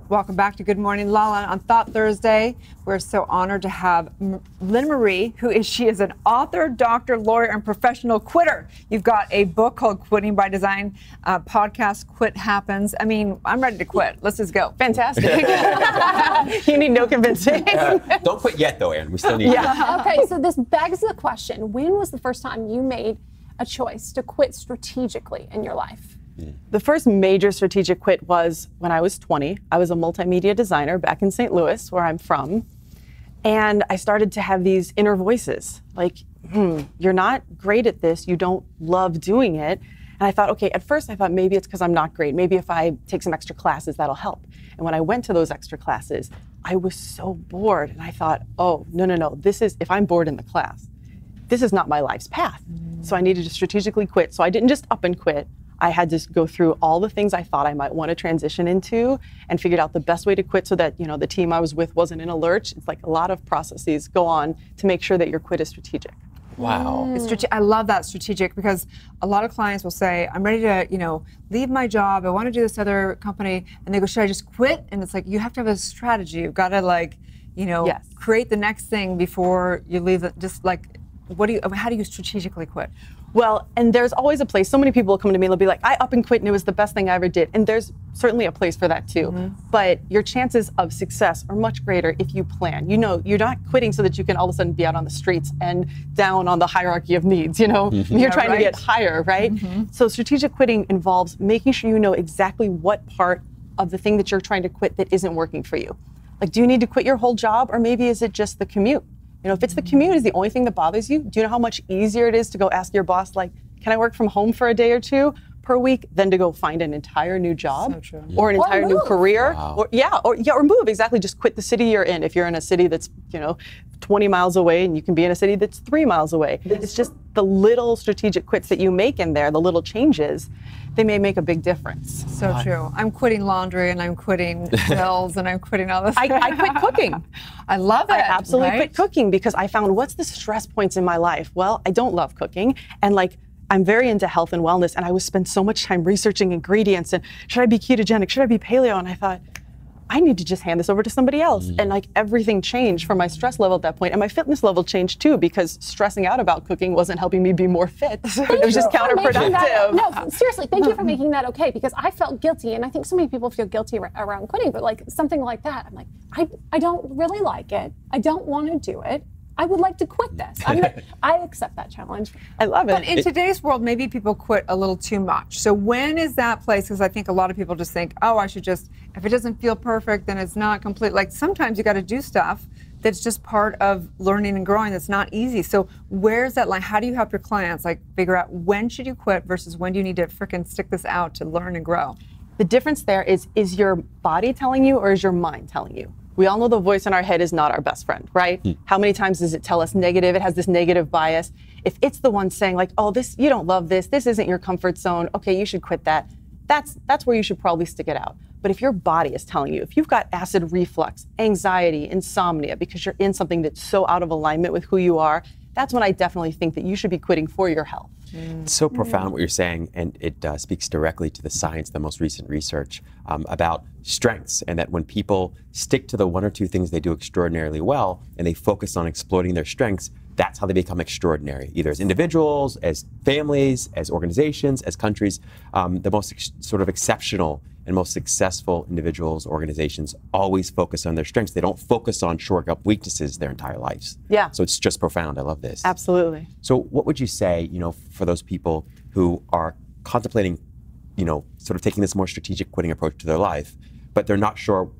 Welcome back to Good Morning LaLa on Thought Thursday. We're so honored to have Lynn Marie, she is an author, doctor, lawyer, and professional quitter. You've got a book called Quitting by Design, podcast Quit Happens. I mean, I'm ready to quit. Let's just go. Fantastic. You need no convincing. Don't quit yet, though, Erin. We still need you. Okay, so this begs the question, when was the first time you made a choice to quit strategically in your life? The first major strategic quit was when I was 20. I was a multimedia designer back in St. Louis, where I'm from. And I started to have these inner voices, like, you're not great at this. You don't love doing it. And I thought, okay, at first I thought maybe it's because I'm not great. Maybe if I take some extra classes, that'll help. And when I went to those extra classes, I was so bored. And I thought, oh, no. If I'm bored in the class, this is not my life's path. So I needed to strategically quit. So I didn't just up and quit. I had to go through all the things I thought I might want to transition into and figured out the best way to quit so that, the team I was with wasn't in a lurch. It's like a lot of processes go on to make sure that your quit is strategic. Wow. I love that strategic because a lot of clients will say, I'm ready to, leave my job. I want to do this other company. And they go, should I just quit? And it's like, you have to have a strategy. You've got to Yes. create the next thing before you leave it. Just like, how do you strategically quit? Well, and there's always a place. So many people will come to me and they'll be like, I up and quit and it was the best thing I ever did. And there's certainly a place for that too. But your chances of success are much greater if you plan. You're not quitting so that you can all of a sudden be out on the streets and down on the hierarchy of needs, You're trying to get higher, right? So strategic quitting involves making sure you know exactly what part of the thing that you're trying to quit that isn't working for you. Like, do you need to quit your whole job, or maybe is it just the commute? If it's the commute is the only thing that bothers you, do you know how much easier it is to go ask your boss, like, can I work from home for a day or two per week, than to go find an entire new job? So true. Or an entire new career? Wow. Or move, exactly, just quit the city you're in. If you're in a city that's, 20 miles away and you can be in a city that's 3 miles away. It's just the little strategic quits that you make in there, the little changes, they may make a big difference. So true. I'm quitting laundry and I'm quitting bills and I'm quitting all this. I quit cooking. I love it. I absolutely quit cooking because I found, what's the stress points in my life? Well, I don't love cooking, and I'm very into health and wellness, and I would spend so much time researching ingredients and should I be ketogenic, should I be paleo? And I thought, I need to just hand this over to somebody else. And everything changed for my stress level at that point. And my fitness level changed too, because stressing out about cooking wasn't helping me be more fit. It was just counterproductive. No, seriously, thank you for making that okay, because I felt guilty, and I think so many people feel guilty around quitting, but something like that, I'm like, I don't really like it. I don't want to do it. I would like to quit this. I accept that challenge. I love it. But in today's world, maybe people quit a little too much. So when is that place? Because I think a lot of people just think, I should just, if it doesn't feel perfect, then it's not complete. Like, sometimes you got to do stuff that's just part of learning and growing that's not easy. So where's that line? How do you help your clients figure out when should you quit versus when do you need to frickin' stick this out to learn and grow? The difference there is your body telling you or is your mind telling you? We all know the voice in our head is not our best friend, right? How many times does it tell us negative? It has this negative bias. If it's the one saying you don't love this isn't your comfort zone, okay, you should quit that. That's where you should probably stick it out. But if your body is telling you, if you've got acid reflux, anxiety, insomnia, because you're in something that's so out of alignment with who you are, that's when I definitely think that you should be quitting for your health. It's so profound what you're saying, and it speaks directly to the science, the most recent research about strengths, and that when people stick to the one or two things they do extraordinarily well, and they focus on exploiting their strengths, that's how they become extraordinary, either as individuals, as families, as organizations, as countries. The most sort of exceptional and most successful individuals, organizations always focus on their strengths. They don't focus on shoring up weaknesses their entire lives. Yeah. So it's just profound. I love this. Absolutely. So what would you say, for those people who are contemplating, sort of taking this more strategic quitting approach to their life, but they're not sure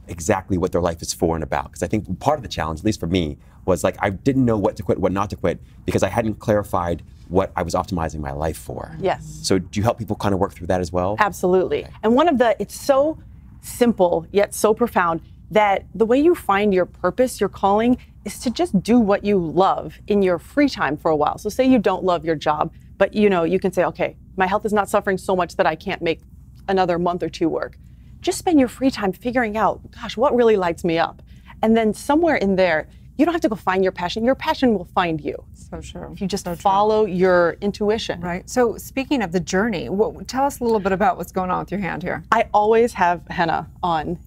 exactly what their life is for and about? Because I think part of the challenge, at least for me, was I didn't know what to quit, what not to quit, because I hadn't clarified what I was optimizing my life for. Yes. So do you help people kind of work through that as well? Absolutely. Okay. And it's so simple yet so profound that the way you find your purpose, your calling, is to just do what you love in your free time for a while. So say you don't love your job, but you can say, okay, my health is not suffering so much that I can't make another month or two work. Just spend your free time figuring out, gosh, what really lights me up? And then somewhere in there, you don't have to go find your passion. Your passion will find you. So true. If you just So true. follow your intuition. Right. So speaking of the journey, tell us a little bit about what's going on with your hand here. I always have henna on.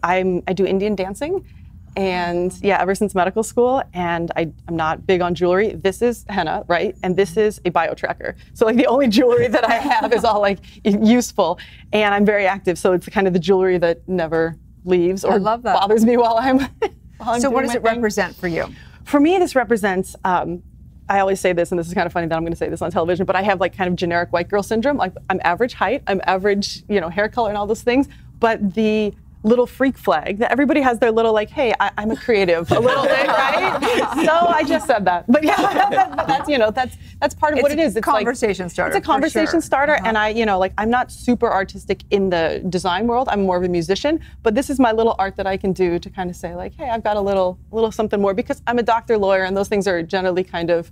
I do Indian dancing, and yeah, ever since medical school, and I'm not big on jewelry. This is henna, right? And this is a bio tracker. So like the only jewelry that I have is all like useful, and I'm very active. So it's kind of the jewelry that never leaves or bothers me while I'm so what does it represent for you? For me, this represents, I always say this, and this is kind of funny that I'm going to say this on television, but I have like kind of generic white girl syndrome. Like I'm average height, I'm average, hair color and all those things, but the little freak flag that everybody has their little like, hey, I'm a creative, a little thing, right? So I just said that, but yeah, that's part of what it is. It's conversation starter. It's a conversation starter, and I'm not super artistic in the design world. I'm more of a musician, but this is my little art that I can do to kind of say like, hey, I've got a little something more, because I'm a doctor, lawyer, and those things are generally kind of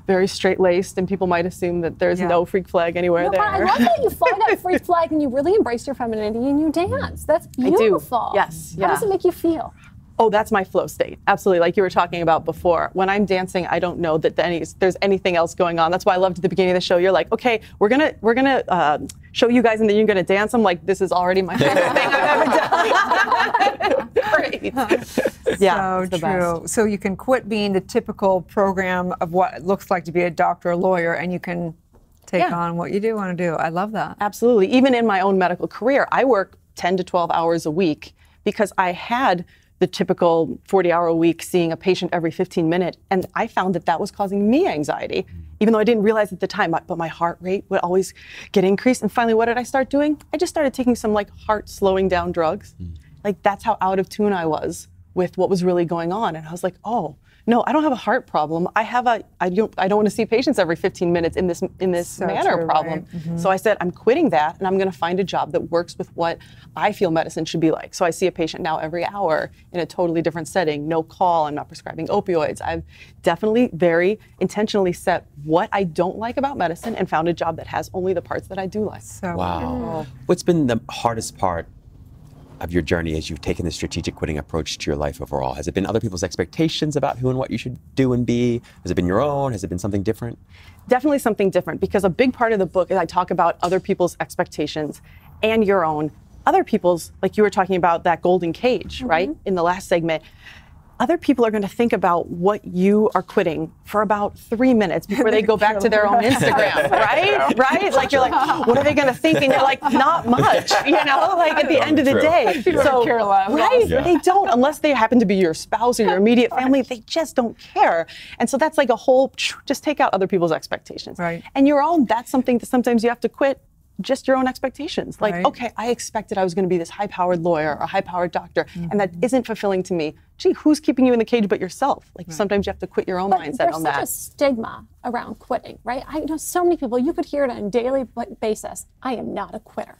very straight-laced, and people might assume that there's no freak flag anywhere there. But I love that you fly that freak flag and you really embrace your femininity and you dance. That's beautiful. I do. Yes. How does it make you feel? Oh, that's my flow state. Absolutely, like you were talking about before. When I'm dancing, I don't know that there's anything else going on. That's why I loved at the beginning of the show. You're like, okay, we're gonna show you guys, and then you're gonna dance. I'm like, this is already my favorite thing I've ever done. Great. Yeah, so true. So you can quit being the typical program of what it looks like to be a doctor or lawyer, and you can take on what you do want to do. I love that. Absolutely. Even in my own medical career, I work 10 to 12 hours a week because I had the typical 40-hour-a-week seeing a patient every 15 minutes, and I found that was causing me anxiety, even though I didn't realize at the time, but my heart rate would always get increased. And finally, what did I start doing? I just started taking some like heart slowing down drugs. Like that's how out of tune I was with what was really going on. And I was like, oh, no, I don't have a heart problem. I don't want to see patients every 15 minutes in this manner problem. Right? Mm-hmm. So I said, I'm quitting that, and I'm going to find a job that works with what I feel medicine should be like. So I see a patient now every hour in a totally different setting, no call, I'm not prescribing opioids. I've definitely very intentionally set what I don't like about medicine and found a job that has only the parts that I do like. So wow. What's been the hardest part of your journey as you've taken the strategic quitting approach to your life overall? Has it been other people's expectations about who and what you should do and be? Has it been your own? Has it been something different? Definitely something different, because a big part of the book is I talk about other people's expectations and your own. Other people's, like you were talking about that golden cage, right? In the last segment. Other people are going to think about what you are quitting for about 3 minutes before they go back to their own Instagram, right? Right? Like you're like, what are they going to think? And you're like, not much, like at the end of the day. So, right? Yeah. They don't, unless they happen to be your spouse or your immediate family, they just don't care. And so that's like a whole, just take out other people's expectations. Right. And your own, that's something that sometimes you have to quit. Just your own expectations. Like, okay, I expected I was going to be this high-powered lawyer or a high-powered doctor, and that isn't fulfilling to me. Gee, who's keeping you in the cage but yourself? Like, sometimes you have to quit your own mindset on that. There's such a stigma around quitting, right? I know so many people, you could hear it on a daily basis. I am not a quitter.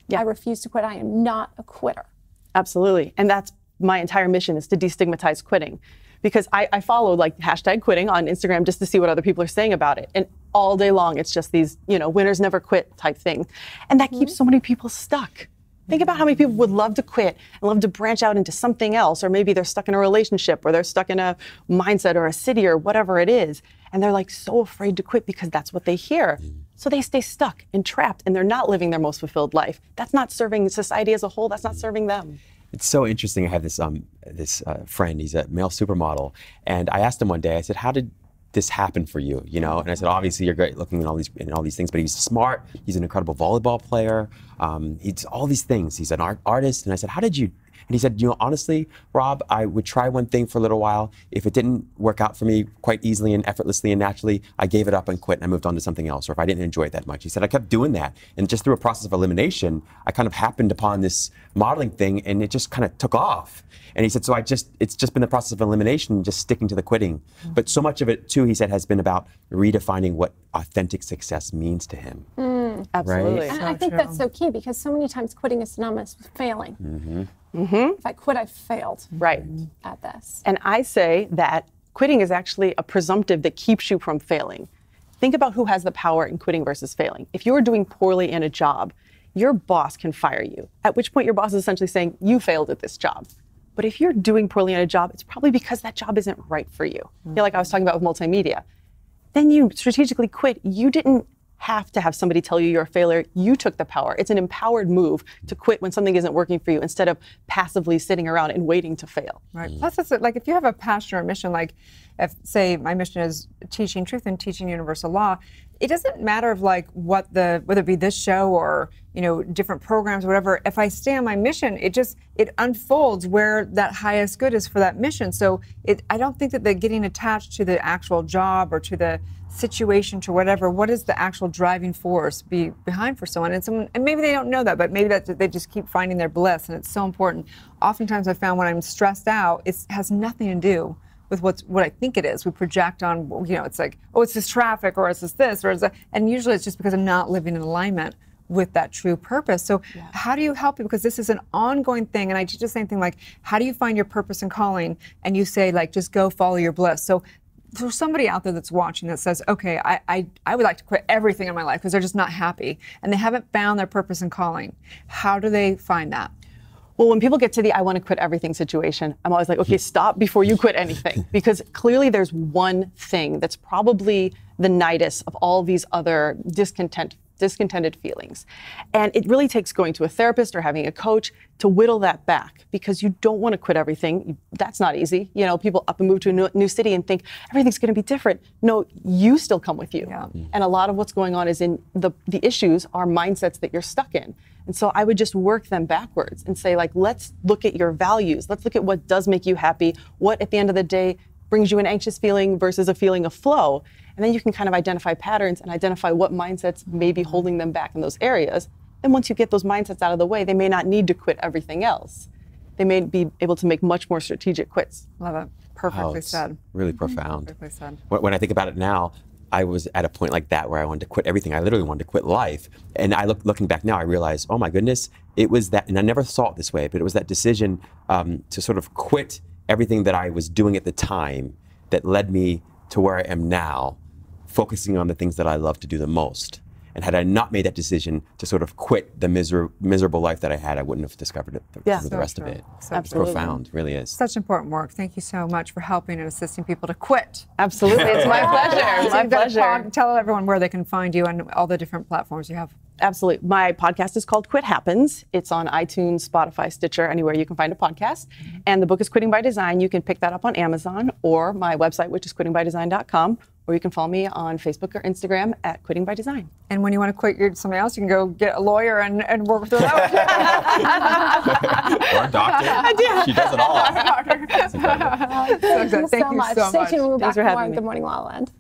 Yeah. I refuse to quit. I am not a quitter. Absolutely. And that's my entire mission, is to destigmatize quitting. Because I follow like #quitting on Instagram just to see what other people are saying about it. And all day long, it's just these, winners never quit type thing. And that keeps so many people stuck. Think about how many people would love to quit and love to branch out into something else, or maybe they're stuck in a relationship, or they're stuck in a mindset or a city or whatever it is. And they're like so afraid to quit because that's what they hear. So they stay stuck and trapped, and they're not living their most fulfilled life. That's not serving society as a whole. That's not serving them. It's so interesting. I have this friend. He's a male supermodel, and I asked him one day. I said, "How did this happen for you?" And I said, "Obviously, you're great looking and all these things, but he's smart. He's an incredible volleyball player. He's all these things. He's an artist." And I said, "How did you?" And he said, honestly, Rob, I would try one thing for a little while. If it didn't work out for me quite easily and effortlessly and naturally, I gave it up and quit, and I moved on to something else. Or if I didn't enjoy it that much," he said, "I kept doing that. And just through a process of elimination, I kind of happened upon this modeling thing, and it just kind of took off." And he said, "So it's just been the process of elimination, just sticking to the quitting." But so much of it, too, he said, has been about redefining what authentic success means to him. Absolutely. Right? And I think that's so key, because so many times quitting is synonymous with failing. If I quit, I failed at this. And I say that quitting is actually a presumptive that keeps you from failing. Think about who has the power in quitting versus failing. If you are doing poorly in a job, your boss can fire you, at which point your boss is essentially saying, you failed at this job. But if you're doing poorly in a job, it's probably because that job isn't right for you. You know, like I was talking about with multimedia. Then you strategically quit. You didn't have to have somebody tell you you're a failure. You took the power. It's an empowered move to quit when something isn't working for you instead of passively sitting around and waiting to fail. Right. Plus, it's like if you have a passion or a mission, like if, say, my mission is teaching truth and teaching universal law, it doesn't matter of like whether it be this show or, you know, different programs or whatever. If I stay on my mission, it unfolds where that highest good is for that mission. So I don't think that they're getting attached to the actual job or to the situation, to whatever. What is the actual driving force behind for someone? And maybe they don't know that, but maybe that they just keep finding their bliss, and it's so important. Oftentimes, I found when I'm stressed out, it has nothing to do with what I think it is. We project on, you know, it's like, oh, it's this traffic, or it's this, or it's that, and usually it's just because I'm not living in alignment with that true purpose. So how do you help people? Because this is an ongoing thing, and I teach the same thing, like, how do you find your purpose and calling? And you say, like, just go follow your bliss. So there's somebody out there that's watching that says, okay, I would like to quit everything in my life because they're just not happy, and they haven't found their purpose and calling. How do they find that? Well, when people get to the I want to quit everything situation, I'm always like, okay, stop before you quit anything. Because clearly there's one thing that's probably the nidus of all these other discontented feelings. And it really takes going to a therapist or having a coach to whittle that back, because you don't want to quit everything. That's not easy. You know, people up and move to a new city and think everything's going to be different. No, you still come with you. Yeah. And a lot of what's going on is in the issues are mindsets that you're stuck in. And so I would just work them backwards and say, like, let's look at your values. Let's look at what does make you happy. What at the end of the day brings you an anxious feeling versus a feeling of flow. And then you can kind of identify patterns and identify what mindsets may be holding them back in those areas. And once you get those mindsets out of the way, they may not need to quit everything else. They may be able to make much more strategic quits. Love it. Perfectly said. Really profound. Perfectly said. When I think about it now, I was at a point like that where I wanted to quit everything. I literally wanted to quit life. And looking back now, I realized, oh my goodness, it was that, and I never saw it this way, but it was that decision to sort of quit everything that I was doing at the time that led me to where I am now, focusing on the things that I love to do the most. And had I not made that decision to sort of quit the miserable life that I had, I wouldn't have discovered it, the rest of it. So it's profound, really is. Such important work. Thank you so much for helping and assisting people to quit. Absolutely, it's my pleasure. My pleasure. Tell everyone where they can find you and all the different platforms you have. Absolutely. My podcast is called Quit Happens. It's on iTunes, Spotify, Stitcher, anywhere you can find a podcast. And the book is Quitting by Design. You can pick that up on Amazon or my website, which is quittingbydesign.com. Or you can follow me on Facebook or Instagram at Quitting by Design. And when you want to quit somebody else, you can go get a lawyer and work with her that way. Or a doctor. She does it all. Thank you so much. Stay tuned. We'll be back for more on Good Morning LaLa Land.